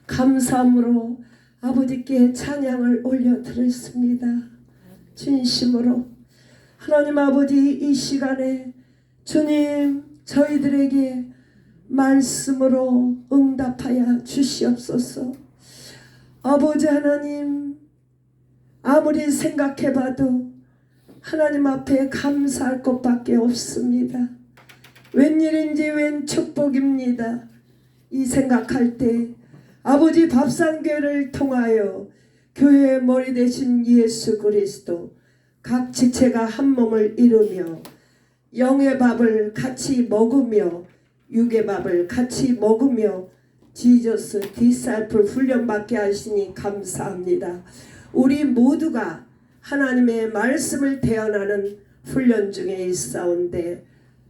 감사함으로 아버지께 찬양을 올려드렸습니다. 진심으로 하나님 아버지, 이 시간에 주님 저희들에게 말씀으로 응답하여 주시옵소서. 아버지 하나님, 아무리 생각해봐도 하나님 앞에 감사할 것밖에 없습니다. 웬일인지 웬 축복입니다. 이 생각할 때 아버지 밥상교회를 통하여 교회의 머리 되신 예수 그리스도, 각 지체가 한 몸을 이루며 영의 밥을 같이 먹으며 육의 밥을 같이 먹으며 지저스 디사이플 훈련받게 하시니 감사합니다. 우리 모두가 하나님의 말씀을 대언하는 훈련 중에 있사온데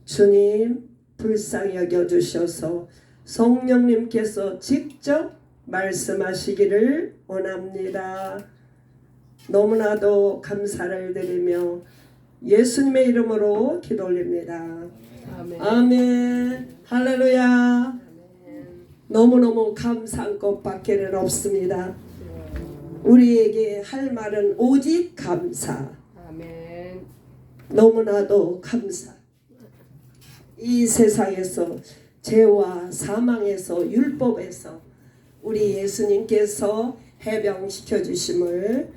주님 불쌍히 여겨주셔서 성령님께서 직접 말씀하시기를 원합니다. 너무나도 감사를 드리며 예수님의 이름으로 기도 올립니다. 아멘. 아멘. 할렐루야. 아멘. 너무너무 감사한 것밖에는 없습니다. 우리에게 할 말은 오직 감사. 아멘. 너무나도 감사. 이 세상에서 죄와 사망에서 율법에서 우리 예수님께서 해방시켜 주심을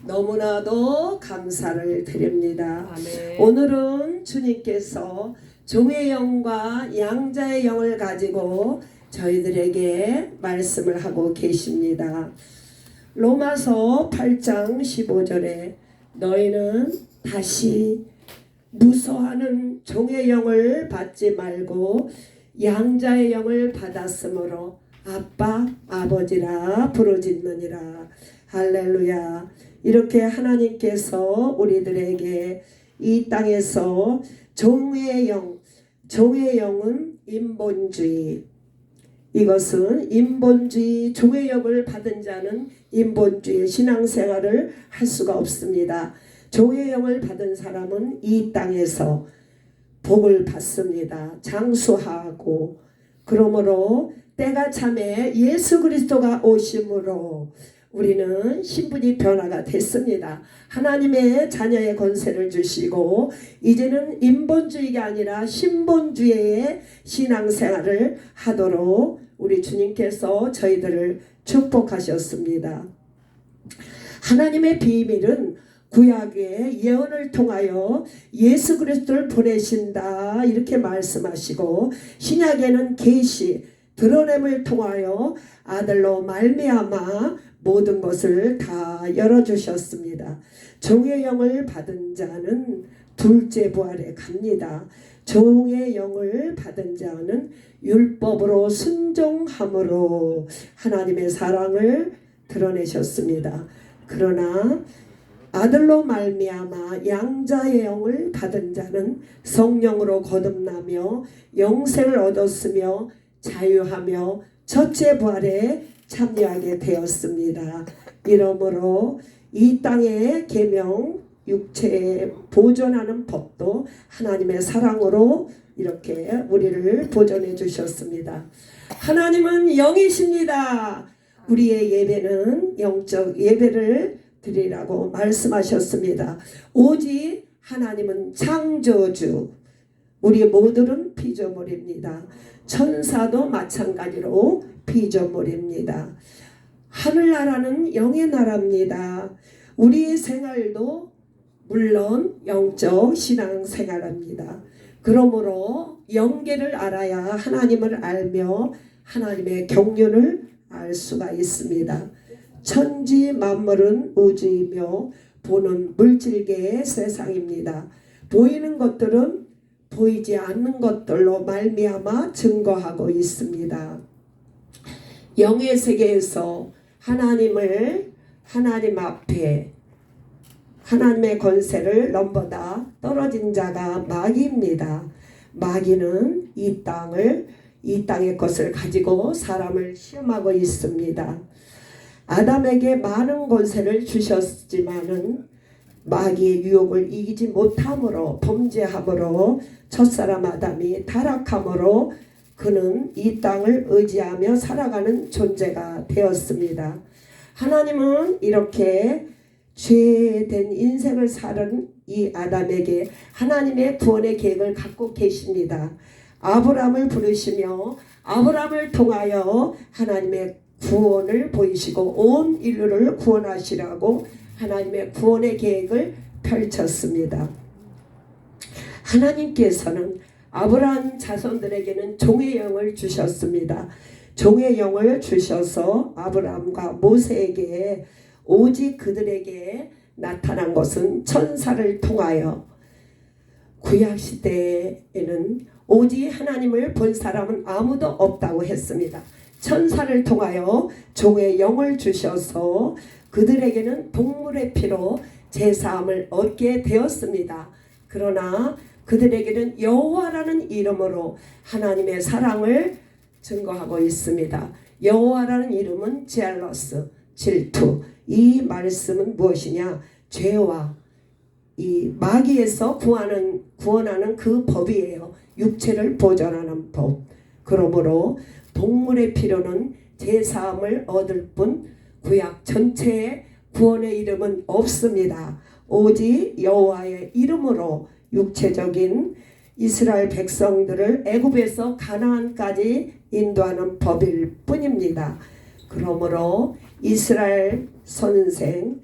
너무나도 감사를 드립니다. 아멘. 오늘은 주님께서 종의 영과 양자의 영을 가지고 저희들에게 말씀을 하고 계십니다. 로마서 8장 15절에 너희는 다시 무서워하는 종의 영을 받지 말고 양자의 영을 받았으므로 아빠 아버지라 부르짖느니라. 할렐루야. 이렇게 하나님께서 우리들에게 이 땅에서 종의 영은 인본주의, 이것은 인본주의, 종의 영을 받은 자는 인본주의 신앙생활을 할 수가 없습니다. 종의 영을 받은 사람은 이 땅에서 복을 받습니다. 장수하고, 그러므로 때가 참에 예수 그리스도가 오심으로 우리는 신분이 변화가 됐습니다. 하나님의 자녀의 권세를 주시고 이제는 인본주의가 아니라 신본주의의 신앙생활을 하도록 우리 주님께서 저희들을 축복하셨습니다. 하나님의 비밀은 구약의 예언을 통하여 예수 그리스도를 보내신다 이렇게 말씀하시고, 신약에는 계시 드러냄을 통하여 아들로 말미암아 모든 것을 다 열어주셨습니다. 종의 영을 받은 자는 둘째 부활에 갑니다. 종의 영을 받은 자는 율법으로 순종함으로 하나님의 사랑을 드러내셨습니다. 그러나 아들로 말미암아 양자의 영을 받은 자는 성령으로 거듭나며 영생을 얻었으며 자유하며 첫째 부활에 참여하게 되었습니다. 이러므로 이 땅의 계명 육체에 보존하는 법도 하나님의 사랑으로 이렇게 우리를 보존해 주셨습니다. 하나님은 영이십니다. 우리의 예배는 영적 예배를 드리라고 말씀하셨습니다. 오직 하나님은 창조주, 우리 모두는 피조물입니다. 천사도 마찬가지로 피조물입니다. 하늘나라는 영의 나라입니다. 우리의 생활도 물론 영적 신앙생활입니다. 그러므로 영계를 알아야 하나님을 알며 하나님의 경륜을 알 수가 있습니다. 천지 만물은 우주이며 보는 물질계의 세상입니다. 보이는 것들은 보이지 않는 것들로 말미암아 증거하고 있습니다. 영의 세계에서 하나님 앞에 하나님의 권세를 넘보다 떨어진 자가 마귀입니다. 마귀는 이 땅의 것을 가지고 사람을 시험하고 있습니다. 아담에게 많은 권세를 주셨지만은 마귀의 유혹을 이기지 못함으로 범죄함으로 첫사람 아담이 타락함으로 그는 이 땅을 의지하며 살아가는 존재가 되었습니다. 하나님은 이렇게 죄된 인생을 사는 이 아담에게 하나님의 구원의 계획을 갖고 계십니다. 아브라함을 부르시며 아브라함을 통하여 하나님의 구원을 보이시고 온 인류를 구원하시라고 하나님의 구원의 계획을 펼쳤습니다. 하나님께서는 아브라함 자손들에게는 종의 영을 주셨습니다. 종의 영을 주셔서 아브라함과 모세에게 오직 그들에게 나타난 것은 천사를 통하여, 구약시대에는 오직 하나님을 본 사람은 아무도 없다고 했습니다. 천사를 통하여 종의 영을 주셔서 그들에게는 동물의 피로 제사함을 얻게 되었습니다. 그러나 그들에게는 여호와라는 이름으로 하나님의 사랑을 증거하고 있습니다. 여호와라는 이름은 제알러스, 질투. 이 말씀은 무엇이냐? 죄와 이 마귀에서 구원하는 그 법이에요. 육체를 보존하는 법. 그러므로 동물의 피로는 제사함을 얻을 뿐 구약 전체에 구원의 이름은 없습니다. 오직 여호와의 이름으로 육체적인 이스라엘 백성들을 애굽에서 가나안까지 인도하는 법일 뿐입니다. 그러므로 이스라엘 선생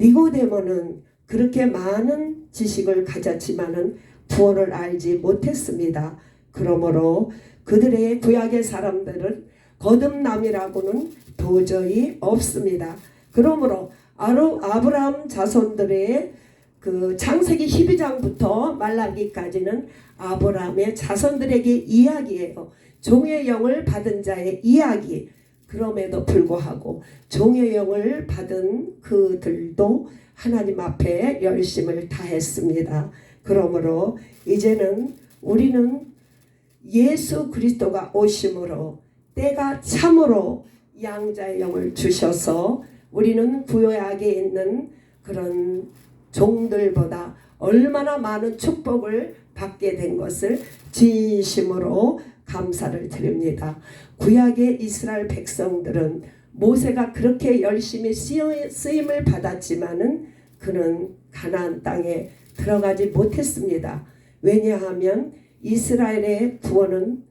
니고데모는 그렇게 많은 지식을 가졌지만은 구원을 알지 못했습니다. 그러므로 그들의 구약의 사람들은 거듭남이라고는 도저히 없습니다. 그러므로 아브라함 자손들의 그 창세기 12장부터 말라기까지는 아브라함의 자손들에게 이야기예요. 종의 영을 받은 자의 이야기. 그럼에도 불구하고 종의 영을 받은 그들도 하나님 앞에 열심을 다했습니다. 그러므로 이제는 우리는 예수 그리스도가 오심으로 때가 참으로 양자의 영을 주셔서 우리는 구약에 있는 그런 종들보다 얼마나 많은 축복을 받게 된 것을 진심으로 감사를 드립니다. 구약의 이스라엘 백성들은 모세가 그렇게 열심히 쓰임을 받았지만은 그는 가나안 땅에 들어가지 못했습니다. 왜냐하면 이스라엘의 구원은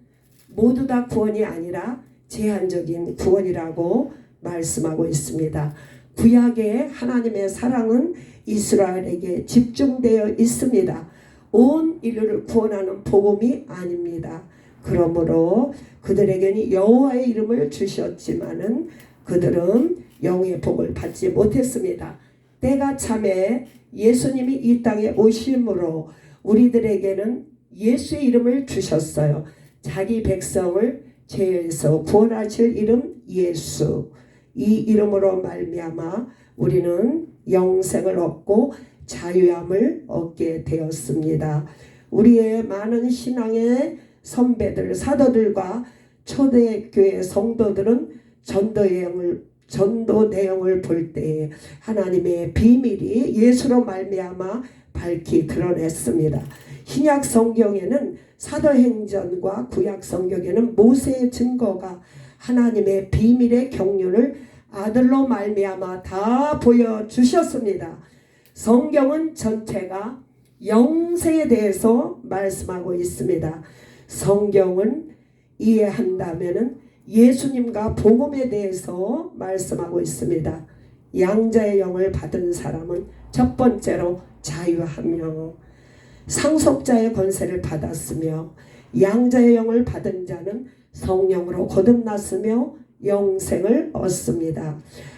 모두 다 구원이 아니라 제한적인 구원이라고 말씀하고 있습니다. 구약의 하나님의 사랑은 이스라엘에게 집중되어 있습니다. 온 인류를 구원하는 복음이 아닙니다. 그러므로 그들에게는 여호와의 이름을 주셨지만은 그들은 영의 복을 받지 못했습니다. 때가 참에 예수님이 이 땅에 오심으로 우리들에게는 예수의 이름을 주셨어요. 자기 백성을 죄에서 구원하실 이름 예수. 이 이름으로 말미암아 우리는 영생을 얻고 자유함을 얻게 되었습니다. 우리의 많은 신앙의 선배들, 사도들과 초대교회 성도들은 전도 내용을 볼 때 하나님의 비밀이 예수로 말미암아 밝히 드러냈습니다. 신약 성경에는 사도행전과 구약 성경에는 모세의 증거가 하나님의 비밀의 경륜을 아들로 말미암아 다 보여주셨습니다. 성경은 전체가 영생에 대해서 말씀하고 있습니다. 성경은 이해한다면 예수님과 복음에 대해서 말씀하고 있습니다. 양자의 영을 받은 사람은 첫 번째로 자유하며 상속자의 권세를 받았으며 양자의 영을 받은 자는 성령으로 거듭났으며 영생을 얻습니다.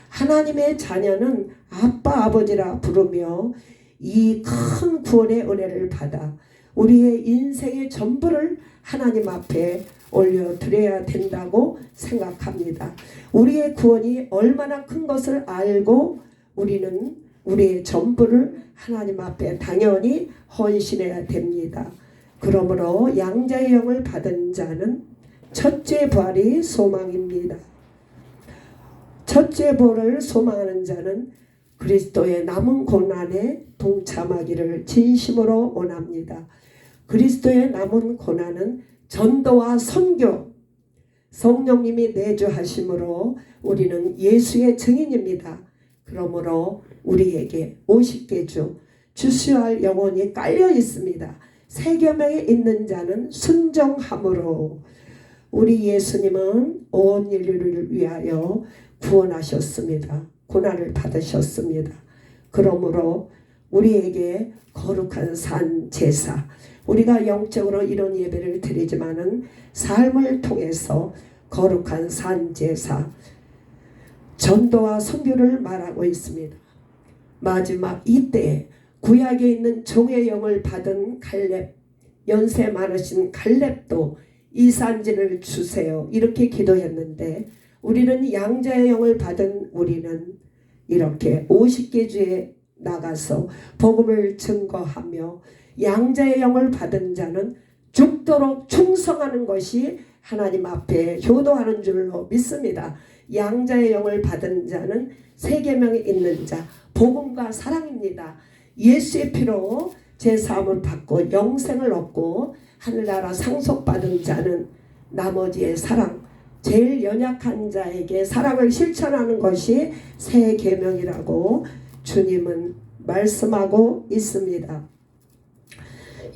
하나님의 자녀는 아빠 아버지라 부르며 이 큰 구원의 은혜를 받아 우리의 인생의 전부를 하나님 앞에 올려드려야 된다고 생각합니다. 우리의 구원이 얼마나 큰 것을 알고 우리는 우리의 전부를 하나님 앞에 당연히 헌신해야 됩니다. 그러므로 양자의 영을 받은 자는 첫째 부활이 소망입니다. 첫째 부활을 소망하는 자는 그리스도의 남은 고난에 동참하기를 진심으로 원합니다. 그리스도의 남은 고난은 전도와 선교, 성령님이 내주하심으로 우리는 예수의 증인입니다. 그러므로 우리에게 50개 주 주수할 영혼이 깔려 있습니다. 세계명에 있는 자는 순종함으로. 우리 예수님은 온 인류를 위하여 구원하셨습니다. 고난을 받으셨습니다. 그러므로 우리에게 거룩한 산 제사, 우리가 영적으로 이런 예배를 드리지만은 삶을 통해서 거룩한 산 제사, 전도와 선교를 말하고 있습니다. 마지막 이때 구약에 있는 종의 영을 받은 갈렙, 연세 많으신 갈렙도 이 산지를 주세요 이렇게 기도했는데, 우리는 양자의 영을 받은 우리는 이렇게 50개 주에 나가서 복음을 증거하며, 양자의 영을 받은 자는 죽도록 충성하는 것이 하나님 앞에 효도하는 줄로 믿습니다. 양자의 영을 받은 자는 세계명에 있는 자, 복음과 사랑입니다. 예수의 피로 제사함을 받고 영생을 얻고 하늘나라 상속받은 자는 나머지의 사랑, 제일 연약한 자에게 사랑을 실천하는 것이 새 계명이라고 주님은 말씀하고 있습니다.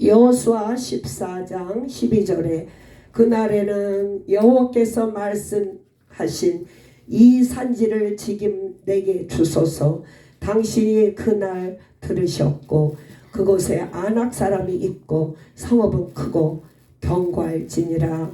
여호수아 14장 12절에 그날에는 여호와께서 말씀하신 이 산지를 지금 내게 주소서. 당신이 그날 들으셨고 그곳에 안악 사람이 있고 성읍은 크고 견고할지니라.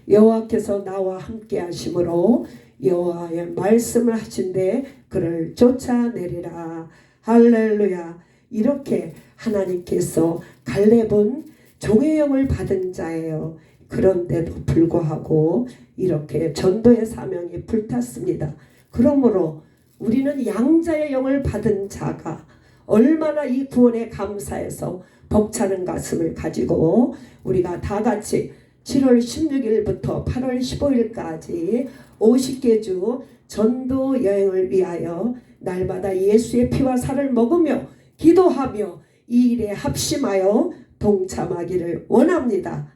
여호와께서 나와 함께 하심으로 여호와의 말씀을 하신데 그를 쫓아내리라. 할렐루야. 이렇게 하나님께서 갈렙은 종의 영을 받은 자예요. 그런데도 불구하고 이렇게 전도의 사명이 불탔습니다. 그러므로 우리는 양자의 영을 받은 자가 얼마나 이 구원에 감사해서 벅차는 가슴을 가지고 우리가 다 같이 7월 16일부터 8월 15일까지 50개 주 전도 여행을 위하여 날마다 예수의 피와 살을 먹으며 기도하며 이 일에 합심하여 동참하기를 원합니다.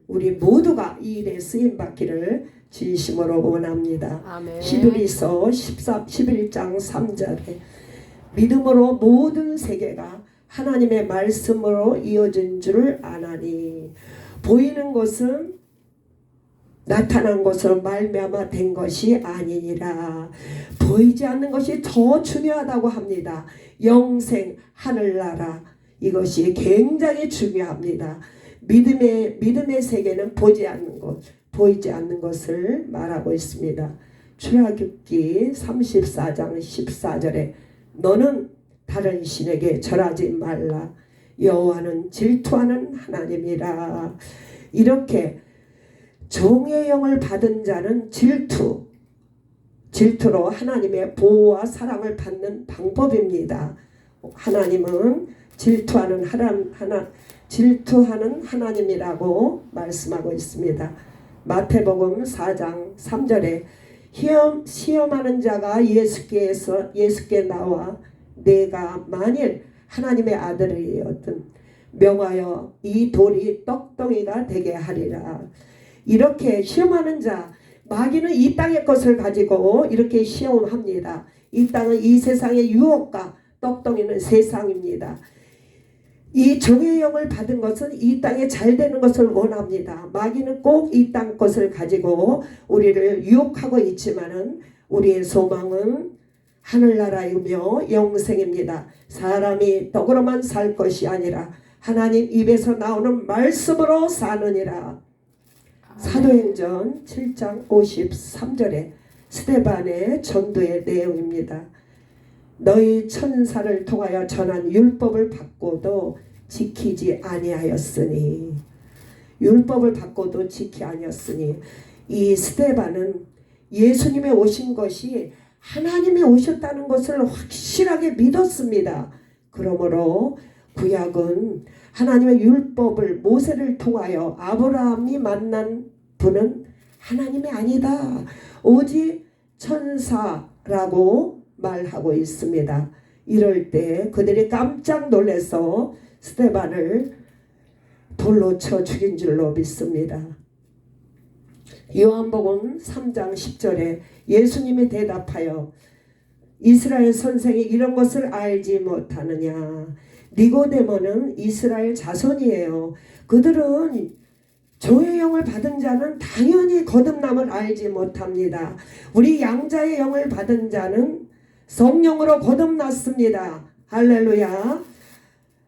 우리 모두가 이 일에 쓰임받기를 진심으로 원합니다. 아멘. 히브리서 11장 3절에 믿음으로 모든 세계가 하나님의 말씀으로 이어진 줄을 아나니, 보이는 것은 나타난 것으로 말미암아 된 것이 아니니라. 보이지 않는 것이 더 중요하다고 합니다. 영생, 하늘나라, 이것이 굉장히 중요합니다. 믿음의 세계는 보지 않는 것, 보이지 않는 것을 말하고 있습니다. 출애굽기 34장 14절에 너는 다른 신에게 절하지 말라. 여호와는 질투하는 하나님이라. 이렇게 종의 영을 받은 자는 질투로 하나님의 보호와 사랑을 받는 방법입니다. 하나님은 질투하는 하나님이라고 말씀하고 있습니다. 마태복음 4장 3절에 시험하는 자가 예수께 나와 내가 만일 하나님의 아들이었든 명하여 이 돌이 떡덩이가 되게 하리라. 이렇게 시험하는 자, 마귀는 이 땅의 것을 가지고 이렇게 시험합니다. 이 땅은 이 세상의 유혹과 떡덩이는 세상입니다. 이 종의 영을 받은 것은 이 땅에 잘 되는 것을 원합니다. 마귀는 꼭 이 땅 것을 가지고 우리를 유혹하고 있지만은 우리의 소망은 하늘나라이며 영생입니다. 사람이 떡으로만 살 것이 아니라 하나님 입에서 나오는 말씀으로 사느니라. 사도행전 7장 53절에 스데반의 전도의 내용입니다. 너희 천사를 통하여 전한 율법을 받고도 지키지 아니하였으니, 율법을 받고도 지키지 아니하였으니, 이 스데반은 예수님의 오신 것이 하나님이 오셨다는 것을 확실하게 믿었습니다. 그러므로 구약은 하나님의 율법을 모세를 통하여 아브라함이 만난 분은 하나님이 아니다, 오직 천사라고 말하고 있습니다. 이럴 때 그들이 깜짝 놀라서 스데반을 돌로 쳐 죽인 줄로 믿습니다. 요한복음 3장 10절에 예수님이 대답하여 이스라엘 선생이 이런 것을 알지 못하느냐. 니고데모는 이스라엘 자손이에요. 그들은 종의 영을 받은 자는 당연히 거듭남을 알지 못합니다. 우리 양자의 영을 받은 자는 성령으로 거듭났습니다. 할렐루야.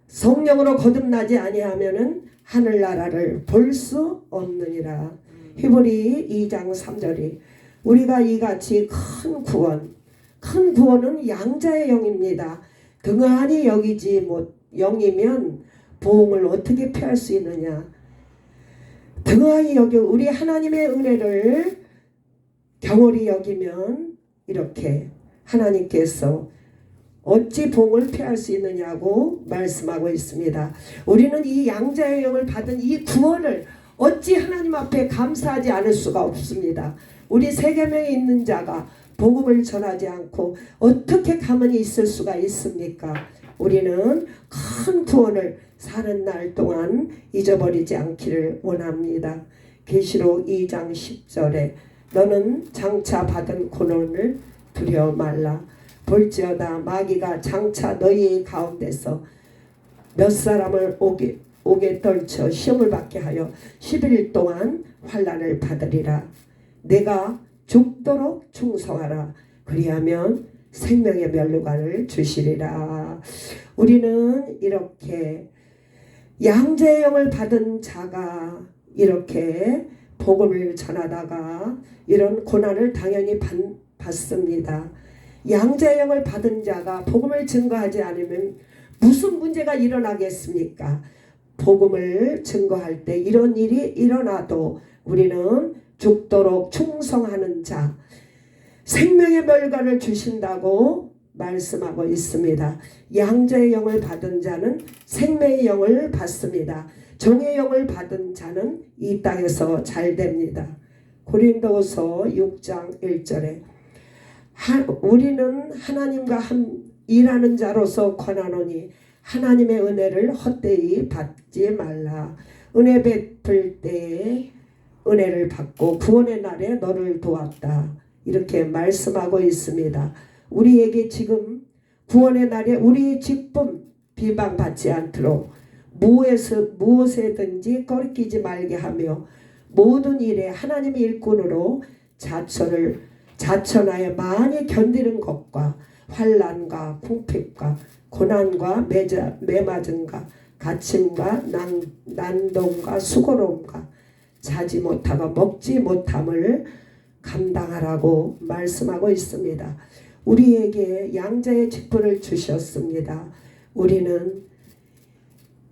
성령으로 거듭나지 아니하면은 하늘나라를 볼 수 없느니라. 히브리 2장 3절이 우리가 이같이 큰 구원은 양자의 영입니다. 등한히 여기지 못 영이면 보응을 어떻게 피할 수 있느냐. 등한히 여기 우리 하나님의 은혜를 경홀히 여기면 이렇게 하나님께서 어찌 보응을 피할 수 있느냐고 말씀하고 있습니다. 우리는 이 양자의 영을 받은 이 구원을 어찌 하나님 앞에 감사하지 않을 수가 없습니다. 우리 세계명에 있는 자가 복음을 전하지 않고 어떻게 가만히 있을 수가 있습니까? 우리는 큰 구원을 사는 날 동안 잊어버리지 않기를 원합니다. 계시록 2장 10절에 너는 장차 받은 고난을 두려워 말라. 볼지어다 마귀가 장차 너희 가운데서 몇 사람을 옥에 떨쳐 시험을 받게 하여 10일 동안 환난을 받으리라. 내가 죽도록 충성하라. 그리하면 생명의 면류관을 주시리라. 우리는 이렇게 양자의 영을 받은 자가 이렇게 복음을 전하다가 이런 고난을 당연히 받습니다. 양자의 영을 받은 자가 복음을 증거하지 않으면 무슨 문제가 일어나겠습니까? 복음을 증거할 때 이런 일이 일어나도 우리는 죽도록 충성하는 자, 생명의 멸관을 주신다고 말씀하고 있습니다. 양자의 영을 받은 자는 생명의 영을 받습니다. 종의 영을 받은 자는 이 땅에서 잘 됩니다. 고린도서 6장 1절에 우리는 하나님과 일하는 자로서 권하노니 하나님의 은혜를 헛되이 받지 말라. 은혜 베풀 때에 은혜를 받고 구원의 날에 너를 도왔다. 이렇게 말씀하고 있습니다. 우리에게 지금 구원의 날에 우리의 기쁨 비방받지 않도록 무엇에든지 꺼리끼지 말게 하며 모든 일에 하나님의 일꾼으로 자천하여 많이 견디는 것과 환난과 궁핍과 고난과 매맞음과 갇힘과 난동과 수고로움과 자지 못하고 먹지 못함을 감당하라고 말씀하고 있습니다. 우리에게 양자의 직분을 주셨습니다. 우리는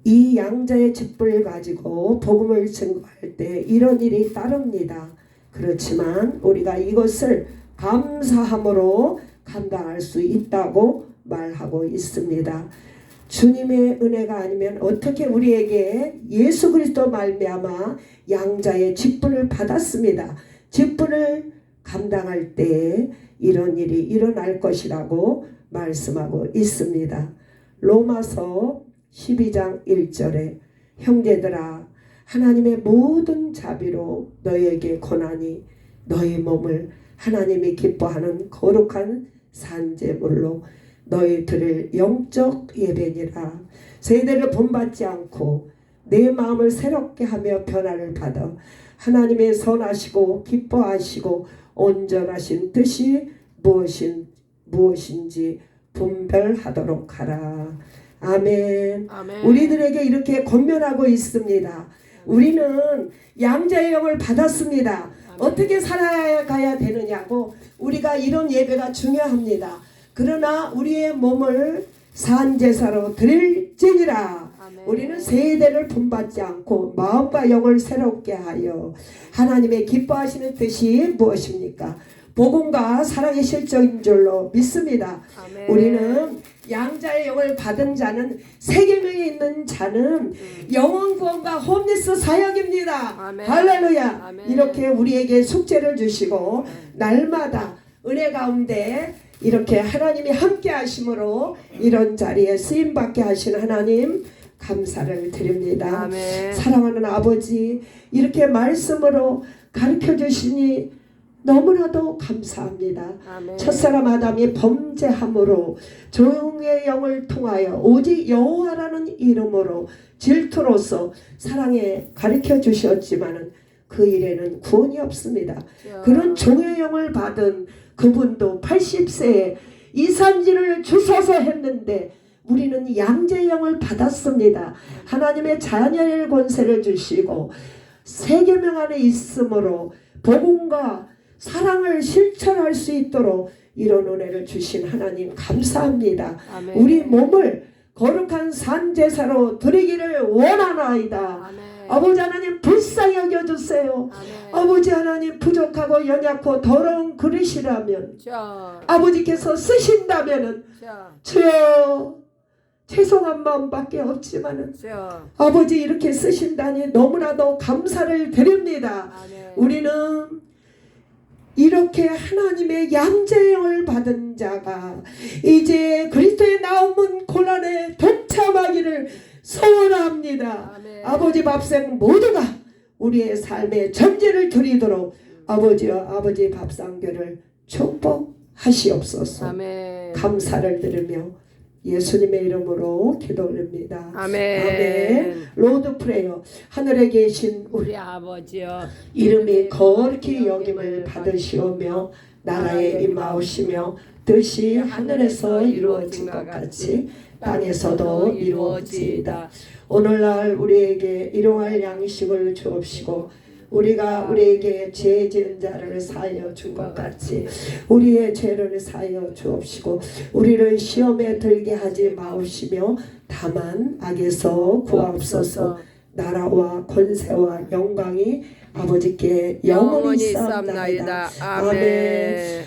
이 양자의 직분을 가지고 복음을 증거할 때 이런 일이 따릅니다. 그렇지만 우리가 이것을 감사함으로 감당할 수 있다고 말하고 있습니다. 주님의 은혜가 아니면 어떻게 우리에게 예수 그리스도 말미암아 양자의 직분을 받았습니다. 직분을 감당할 때 이런 일이 일어날 것이라고 말씀하고 있습니다. 로마서 12장 1절에 형제들아 하나님의 모든 자비로 너희에게 권하니 너희 몸을 하나님이 기뻐하는 거룩한 산제물로 너희 드릴 영적 예배니라. 세대를 본받지 않고 내 마음을 새롭게 하며 변화를 받아 하나님의 선하시고 기뻐하시고 온전하신 뜻이 무엇인지 분별하도록 하라. 아멘. 아멘. 우리들에게 이렇게 권면하고 있습니다. 우리는 양자의 영을 받았습니다. 아멘. 어떻게 살아가야 되느냐고 우리가 이런 예배가 중요합니다. 그러나 우리의 몸을 산제사로 드릴지니라. 아멘. 우리는 세대를 본받지 않고 마음과 영을 새롭게 하여 하나님의 기뻐하시는 뜻이 무엇입니까? 복음과 사랑의 실적인 줄로 믿습니다. 아멘. 우리는 양자의 영을 받은 자는 세계명에 있는 자는 영혼 구원과 홈리스 사역입니다. 아멘. 할렐루야. 아멘. 이렇게 우리에게 숙제를 주시고 날마다 은혜 가운데 이렇게 하나님이 함께 하심으로 이런 자리에 쓰임받게 하신 하나님 감사를 드립니다. 아멘. 사랑하는 아버지, 이렇게 말씀으로 가르쳐 주시니 너무나도 감사합니다. 아멘. 첫사람 아담이 범죄함으로 종의 영을 통하여 오직 여호와라는 이름으로 질투로서 사랑에 가르쳐 주셨지만은 그 일에는 구원이 없습니다. 그런 종의 영을 받은 그분도 80세에 이산지를 주셔서 했는데 우리는 양재의 영을 받았습니다. 하나님의 자녀의 권세를 주시고 세계명 안에 있으므로 복음과 사랑을 실천할 수 있도록 이런 은혜를 주신 하나님 감사합니다. 아멘. 우리 몸을 거룩한 산제사로 드리기를 원하나이다. 아멘. 아버지 하나님 불쌍히 여겨주세요. 아멘. 아버지 하나님 부족하고 연약고 더러운 그릇이라면 자, 아버지께서 쓰신다면은 자, 주여 죄송한 마음밖에 없지만은 자. 아버지 이렇게 쓰신다니 너무나도 감사를 드립니다. 아멘. 우리는 이렇게 하나님의 양재형을 받은 자가 이제 그리스도의 나옴은 고난에 동참하기를 소원합니다. 아멘. 아버지 밥상 모두가 우리의 삶의 전제를 드리도록 아버지와 아버지 밥상교를 축복하시옵소서. 아멘. 감사를 드리며 예수님의 이름으로 기도 올립니다. 아멘. 아멘. 로드 프레이어. 하늘에 계신 우리 우리 아버지여, 이름이 거룩히 여김을 받으시오며 나라에 임하오시며 뜻이 하늘에서 이루어진 것 같이 땅에서도 이루어지이다. 오늘날 우리에게 일용할 양식을 주옵시고 우리가 우리에게 죄 지은 자를 사하여 준 것 같이 우리의 죄를 사하여 주옵시고 우리를 시험에 들게 하지 마옵시며 다만 악에서 구하옵소서. 나라와 권세와 영광이 아버지께 영원히 있사옵나이다. 아멘.